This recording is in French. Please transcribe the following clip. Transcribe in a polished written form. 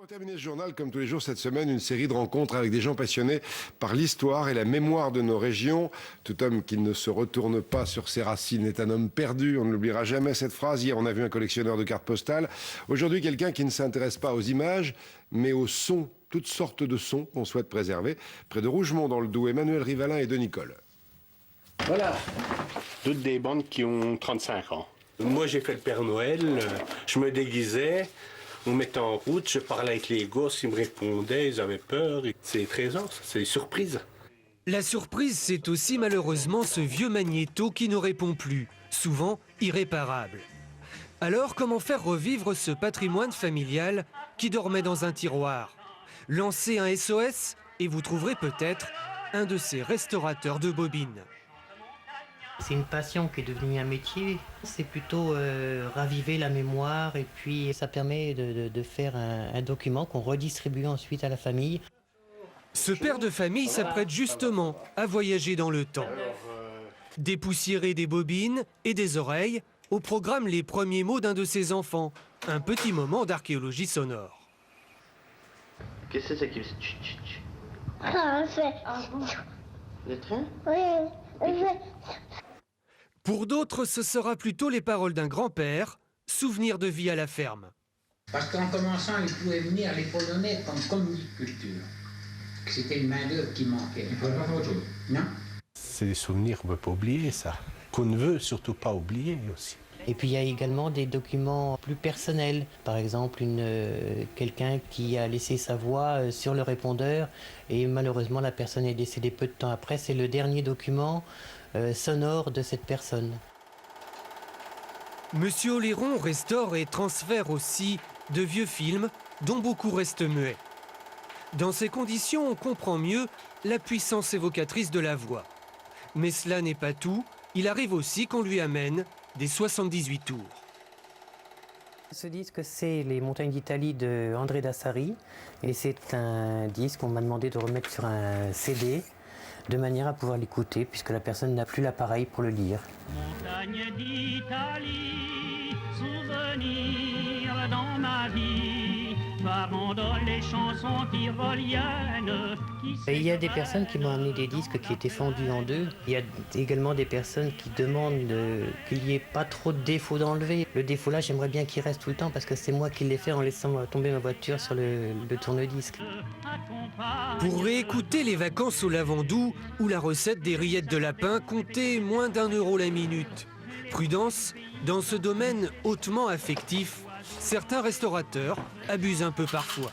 Pour terminer ce journal, comme tous les jours cette semaine, une série de rencontres avec des gens passionnés par l'histoire et la mémoire de nos régions. Tout homme qui ne se retourne pas sur ses racines est un homme perdu. On ne l'oubliera jamais cette phrase. Hier, on a vu un collectionneur de cartes postales. Aujourd'hui, quelqu'un qui ne s'intéresse pas aux images, mais aux sons, toutes sortes de sons qu'on souhaite préserver. Près de Rougemont, dans le Doubs, Emmanuel Rivalin et Denis Coll. Voilà, toutes des bandes qui ont 35 ans. Moi, j'ai fait le Père Noël, je me déguisais. On me mettait en route, je parlais avec les gosses, ils me répondaient, ils avaient peur. C'est des trésors, c'est des surprises. La surprise, c'est aussi malheureusement ce vieux magnéto qui ne répond plus, souvent irréparable. Alors, comment faire revivre ce patrimoine familial qui dormait dans un tiroir? Lancez un SOS et vous trouverez peut-être un de ces restaurateurs de bobines. C'est une passion qui est devenue un métier. C'est plutôt raviver la mémoire et puis ça permet de faire un document qu'on redistribue ensuite à la famille. Ce père de famille s'apprête justement à voyager dans le temps. Dépoussiérer des bobines et des oreilles, au programme les premiers mots d'un de ses enfants. Un petit moment d'archéologie sonore. Qu'est-ce que c'est que... Ah, c'est... Le train? Oui, Pour d'autres, ce sera plutôt les paroles d'un grand-père, souvenir de vie à la ferme. Parce qu'en commençant, ils pouvaient venir les Polonais comme communiculture. C'était une main-d'œuvre qui manquait. Il faut pas autre chose. Non. C'est des souvenirs qu'on ne peut pas oublier, ça. Qu'on ne veut surtout pas oublier aussi. Et puis il y a également des documents plus personnels. Par exemple, quelqu'un qui a laissé sa voix sur le répondeur et malheureusement la personne est décédée peu de temps après. C'est le dernier document sonore de cette personne. Monsieur Oléron restaure et transfère aussi de vieux films dont beaucoup restent muets. Dans ces conditions, on comprend mieux la puissance évocatrice de la voix. Mais cela n'est pas tout, il arrive aussi qu'on lui amène des 78 tours. Ce disque, c'est Les Montagnes d'Italie de André Dassari. Et c'est un disque qu'on m'a demandé de remettre sur un CD, de manière à pouvoir l'écouter, puisque la personne n'a plus l'appareil pour le lire. Montagnes d'Italie, souvenir dans ma vie, m'abandonne les chansons qui reviennent. Et il y a des personnes qui m'ont amené des disques qui étaient fendus en deux. Il y a également des personnes qui demandent qu'il n'y ait pas trop de défauts d'enlever. Le défaut là, j'aimerais bien qu'il reste tout le temps parce que c'est moi qui l'ai fait en laissant tomber ma voiture sur le tourne-disque. Pour réécouter Les Vacances au Lavandou ou la recette des rillettes de lapin, comptez moins d'1 € la minute. Prudence, dans ce domaine hautement affectif, certains restaurateurs abusent un peu parfois.